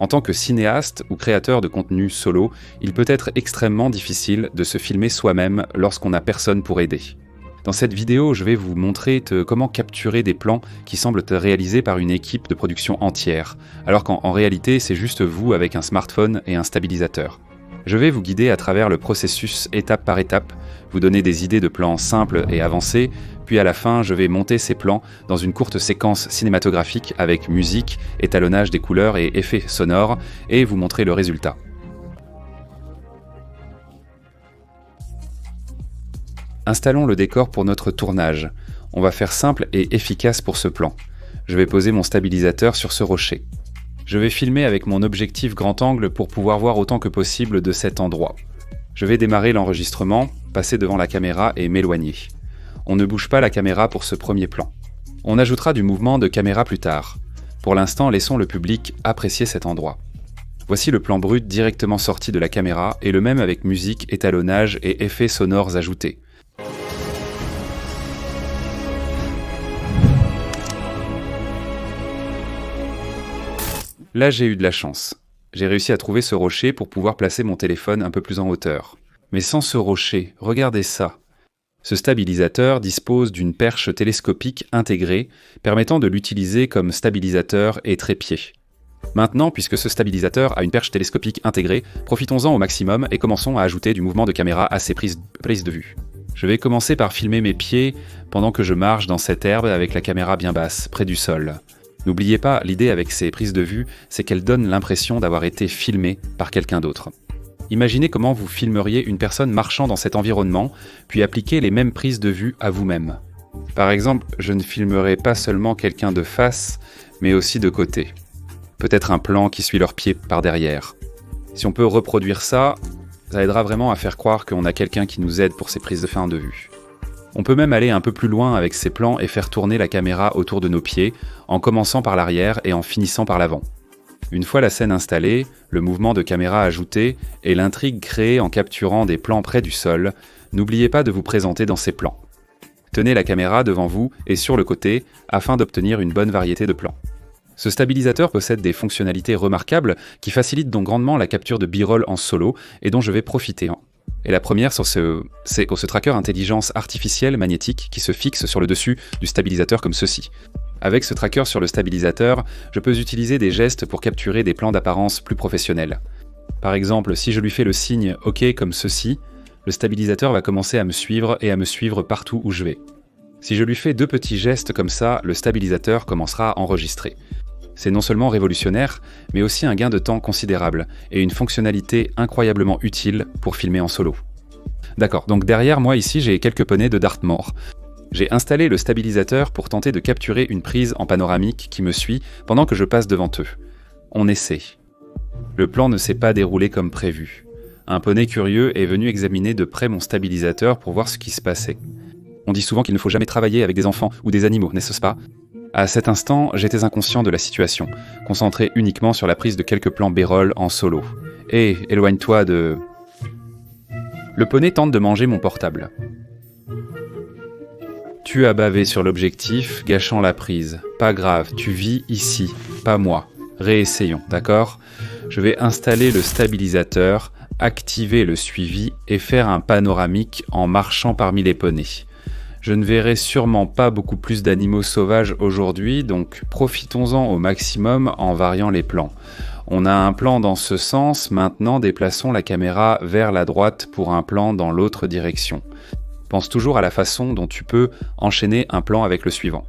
En tant que cinéaste ou créateur de contenu solo, il peut être extrêmement difficile de se filmer soi-même lorsqu'on n'a personne pour aider. Dans cette vidéo, je vais vous montrer comment capturer des plans qui semblent réalisés par une équipe de production entière, alors qu'en réalité, c'est juste vous avec un smartphone et un stabilisateur. Je vais vous guider à travers le processus étape par étape, vous donner des idées de plans simples et avancés, puis à la fin, je vais monter ces plans dans une courte séquence cinématographique avec musique, étalonnage des couleurs et effets sonores, et vous montrer le résultat. Installons le décor pour notre tournage. On va faire simple et efficace pour ce plan. Je vais poser mon stabilisateur sur ce rocher. Je vais filmer avec mon objectif grand angle pour pouvoir voir autant que possible de cet endroit. Je vais démarrer l'enregistrement, passer devant la caméra et m'éloigner. On ne bouge pas la caméra pour ce premier plan. On ajoutera du mouvement de caméra plus tard. Pour l'instant, laissons le public apprécier cet endroit. Voici le plan brut directement sorti de la caméra et le même avec musique, étalonnage et effets sonores ajoutés. Là, j'ai eu de la chance. J'ai réussi à trouver ce rocher pour pouvoir placer mon téléphone un peu plus en hauteur. Mais sans ce rocher, regardez ça. Ce stabilisateur dispose d'une perche télescopique intégrée, permettant de l'utiliser comme stabilisateur et trépied. Maintenant, puisque ce stabilisateur a une perche télescopique intégrée, profitons-en au maximum et commençons à ajouter du mouvement de caméra à ces prises de vue. Je vais commencer par filmer mes pieds pendant que je marche dans cette herbe avec la caméra bien basse, près du sol. N'oubliez pas, l'idée avec ces prises de vue, c'est qu'elles donnent l'impression d'avoir été filmées par quelqu'un d'autre. Imaginez comment vous filmeriez une personne marchant dans cet environnement, puis appliquez les mêmes prises de vue à vous-même. Par exemple, je ne filmerai pas seulement quelqu'un de face, mais aussi de côté. Peut-être un plan qui suit leurs pieds par derrière. Si on peut reproduire ça, ça aidera vraiment à faire croire qu'on a quelqu'un qui nous aide pour ces prises de fin de vue. On peut même aller un peu plus loin avec ces plans et faire tourner la caméra autour de nos pieds, en commençant par l'arrière et en finissant par l'avant. Une fois la scène installée, le mouvement de caméra ajouté et l'intrigue créée en capturant des plans près du sol, n'oubliez pas de vous présenter dans ces plans. Tenez la caméra devant vous et sur le côté afin d'obtenir une bonne variété de plans. Ce stabilisateur possède des fonctionnalités remarquables qui facilitent donc grandement la capture de B-roll en solo et dont je vais profiter. Et la première, c'est ce tracker intelligence artificielle magnétique qui se fixe sur le dessus du stabilisateur comme ceci. Avec ce tracker sur le stabilisateur, je peux utiliser des gestes pour capturer des plans d'apparence plus professionnels. Par exemple, si je lui fais le signe OK comme ceci, le stabilisateur va commencer à me suivre et à me suivre partout où je vais. Si je lui fais 2 petits gestes comme ça, le stabilisateur commencera à enregistrer. C'est non seulement révolutionnaire, mais aussi un gain de temps considérable et une fonctionnalité incroyablement utile pour filmer en solo. D'accord, donc derrière moi ici j'ai quelques poneys de Dartmoor. J'ai installé le stabilisateur pour tenter de capturer une prise en panoramique qui me suit pendant que je passe devant eux. On essaie. Le plan ne s'est pas déroulé comme prévu. Un poney curieux est venu examiner de près mon stabilisateur pour voir ce qui se passait. On dit souvent qu'il ne faut jamais travailler avec des enfants ou des animaux, n'est-ce pas ? À cet instant, j'étais inconscient de la situation, concentré uniquement sur la prise de quelques plans B-roll en solo. Hé, éloigne-toi de... Le poney tente de manger mon portable. Tu as bavé sur l'objectif, gâchant la prise. Pas grave, tu vis ici, pas moi. Réessayons, d'accord ? Je vais installer le stabilisateur, activer le suivi et faire un panoramique en marchant parmi les poneys. Je ne verrai sûrement pas beaucoup plus d'animaux sauvages aujourd'hui, donc profitons-en au maximum en variant les plans. On a un plan dans ce sens, maintenant déplaçons la caméra vers la droite pour un plan dans l'autre direction. Pense toujours à la façon dont tu peux enchaîner un plan avec le suivant.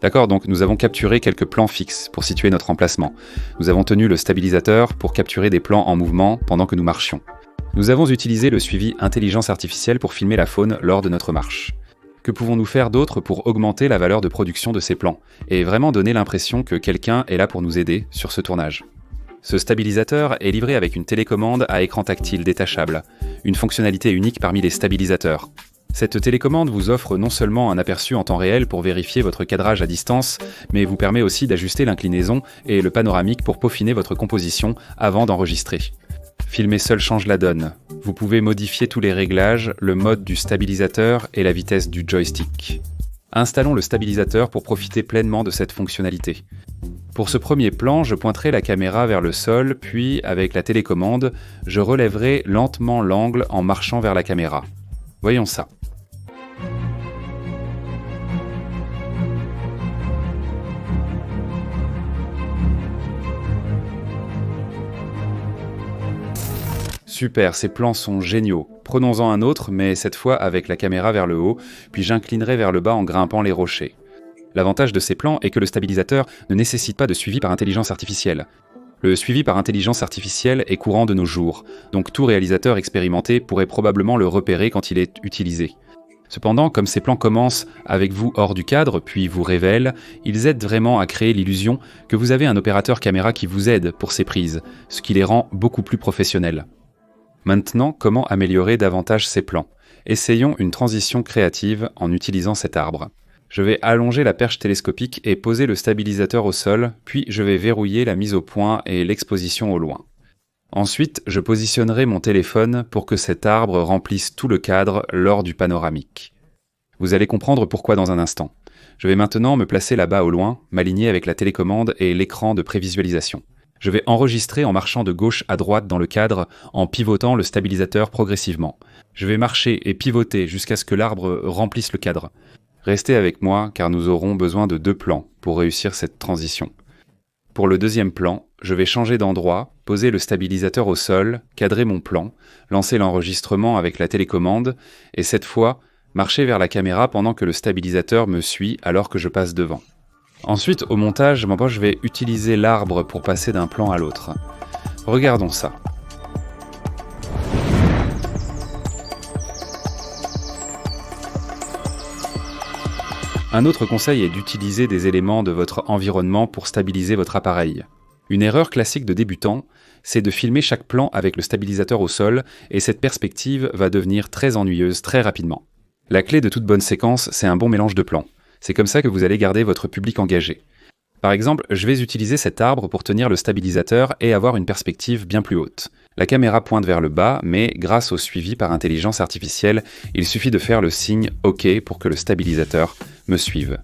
D'accord, donc nous avons capturé quelques plans fixes pour situer notre emplacement. Nous avons tenu le stabilisateur pour capturer des plans en mouvement pendant que nous marchions. Nous avons utilisé le suivi intelligence artificielle pour filmer la faune lors de notre marche. Que pouvons-nous faire d'autre pour augmenter la valeur de production de ces plans et vraiment donner l'impression que quelqu'un est là pour nous aider sur ce tournage ? Ce stabilisateur est livré avec une télécommande à écran tactile détachable, une fonctionnalité unique parmi les stabilisateurs. Cette télécommande vous offre non seulement un aperçu en temps réel pour vérifier votre cadrage à distance, mais vous permet aussi d'ajuster l'inclinaison et le panoramique pour peaufiner votre composition avant d'enregistrer. Filmer seul change la donne. Vous pouvez modifier tous les réglages, le mode du stabilisateur et la vitesse du joystick. Installons le stabilisateur pour profiter pleinement de cette fonctionnalité. Pour ce premier plan, je pointerai la caméra vers le sol, puis, avec la télécommande, je relèverai lentement l'angle en marchant vers la caméra. Voyons ça. Super, ces plans sont géniaux. Prenons-en un autre, mais cette fois avec la caméra vers le haut, puis j'inclinerai vers le bas en grimpant les rochers. L'avantage de ces plans est que le stabilisateur ne nécessite pas de suivi par intelligence artificielle. Le suivi par intelligence artificielle est courant de nos jours, donc tout réalisateur expérimenté pourrait probablement le repérer quand il est utilisé. Cependant, comme ces plans commencent avec vous hors du cadre, puis vous révèlent, ils aident vraiment à créer l'illusion que vous avez un opérateur caméra qui vous aide pour ces prises, ce qui les rend beaucoup plus professionnels. Maintenant, comment améliorer davantage ces plans? Essayons une transition créative en utilisant cet arbre. Je vais allonger la perche télescopique et poser le stabilisateur au sol, puis je vais verrouiller la mise au point et l'exposition au loin. Ensuite, je positionnerai mon téléphone pour que cet arbre remplisse tout le cadre lors du panoramique. Vous allez comprendre pourquoi dans un instant. Je vais maintenant me placer là-bas au loin, m'aligner avec la télécommande et l'écran de prévisualisation. Je vais enregistrer en marchant de gauche à droite dans le cadre en pivotant le stabilisateur progressivement. Je vais marcher et pivoter jusqu'à ce que l'arbre remplisse le cadre. Restez avec moi car nous aurons besoin de 2 plans pour réussir cette transition. Pour le deuxième plan, je vais changer d'endroit, poser le stabilisateur au sol, cadrer mon plan, lancer l'enregistrement avec la télécommande et cette fois, marcher vers la caméra pendant que le stabilisateur me suit alors que je passe devant. Ensuite, au montage, je vais utiliser l'arbre pour passer d'un plan à l'autre. Regardons ça. Un autre conseil est d'utiliser des éléments de votre environnement pour stabiliser votre appareil. Une erreur classique de débutant, c'est de filmer chaque plan avec le stabilisateur au sol et cette perspective va devenir très ennuyeuse très rapidement. La clé de toute bonne séquence, c'est un bon mélange de plans. C'est comme ça que vous allez garder votre public engagé. Par exemple, je vais utiliser cet arbre pour tenir le stabilisateur et avoir une perspective bien plus haute. La caméra pointe vers le bas, mais grâce au suivi par intelligence artificielle, il suffit de faire le signe OK pour que le stabilisateur me suive.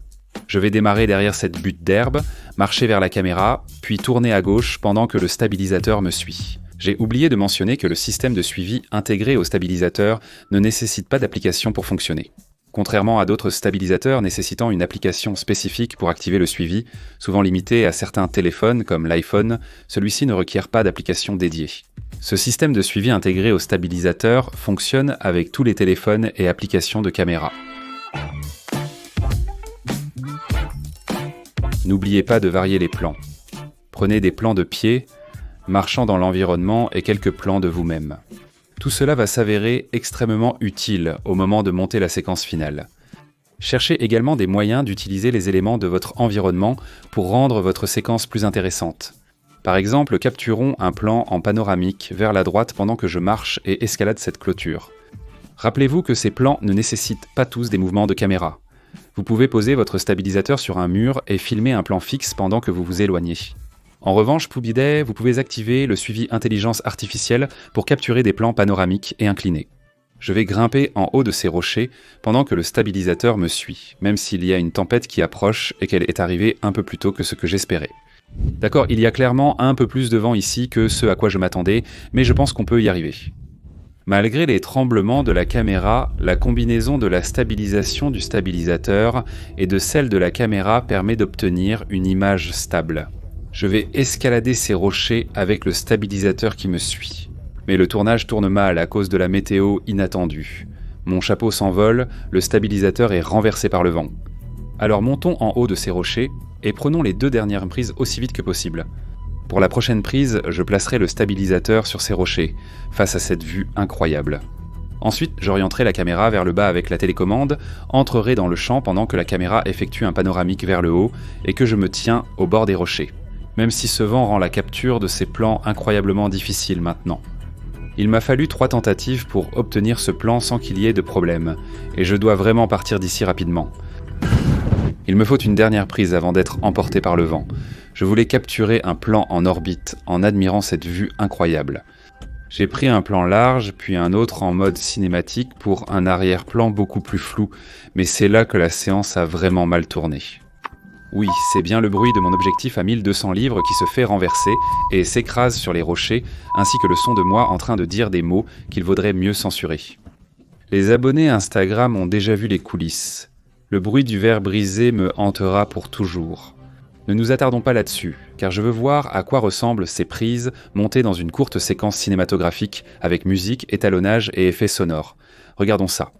Je vais démarrer derrière cette butte d'herbe, marcher vers la caméra, puis tourner à gauche pendant que le stabilisateur me suit. J'ai oublié de mentionner que le système de suivi intégré au stabilisateur ne nécessite pas d'application pour fonctionner. Contrairement à d'autres stabilisateurs nécessitant une application spécifique pour activer le suivi, souvent limité à certains téléphones comme l'iPhone, celui-ci ne requiert pas d'application dédiée. Ce système de suivi intégré au stabilisateur fonctionne avec tous les téléphones et applications de caméra. N'oubliez pas de varier les plans. Prenez des plans de pied, marchant dans l'environnement et quelques plans de vous-même. Tout cela va s'avérer extrêmement utile au moment de monter la séquence finale. Cherchez également des moyens d'utiliser les éléments de votre environnement pour rendre votre séquence plus intéressante. Par exemple, capturons un plan en panoramique vers la droite pendant que je marche et escalade cette clôture. Rappelez-vous que ces plans ne nécessitent pas tous des mouvements de caméra. Vous pouvez poser votre stabilisateur sur un mur et filmer un plan fixe pendant que vous vous éloignez. En revanche, vous pouvez activer le suivi intelligence artificielle pour capturer des plans panoramiques et inclinés. Je vais grimper en haut de ces rochers pendant que le stabilisateur me suit, même s'il y a une tempête qui approche et qu'elle est arrivée un peu plus tôt que ce que j'espérais. D'accord, il y a clairement un peu plus de vent ici que ce à quoi je m'attendais, mais je pense qu'on peut y arriver. Malgré les tremblements de la caméra, la combinaison de la stabilisation du stabilisateur et de celle de la caméra permet d'obtenir une image stable. Je vais escalader ces rochers avec le stabilisateur qui me suit. Mais le tournage tourne mal à cause de la météo inattendue. Mon chapeau s'envole, le stabilisateur est renversé par le vent. Alors montons en haut de ces rochers et prenons les 2 dernières prises aussi vite que possible. Pour la prochaine prise, je placerai le stabilisateur sur ces rochers, face à cette vue incroyable. Ensuite, j'orienterai la caméra vers le bas avec la télécommande, entrerai dans le champ pendant que la caméra effectue un panoramique vers le haut et que je me tiens au bord des rochers. Même si ce vent rend la capture de ces plans incroyablement difficile maintenant. Il m'a fallu 3 tentatives pour obtenir ce plan sans qu'il y ait de problème, et je dois vraiment partir d'ici rapidement. Il me faut une dernière prise avant d'être emporté par le vent. Je voulais capturer un plan en orbite en admirant cette vue incroyable. J'ai pris un plan large, puis un autre en mode cinématique pour un arrière-plan beaucoup plus flou, mais c'est là que la séance a vraiment mal tourné. Oui, c'est bien le bruit de mon objectif à 1200 livres qui se fait renverser et s'écrase sur les rochers, ainsi que le son de moi en train de dire des mots qu'il vaudrait mieux censurer. Les abonnés Instagram ont déjà vu les coulisses. Le bruit du verre brisé me hantera pour toujours. Ne nous attardons pas là-dessus, car je veux voir à quoi ressemblent ces prises montées dans une courte séquence cinématographique avec musique, étalonnage et effets sonores. Regardons ça.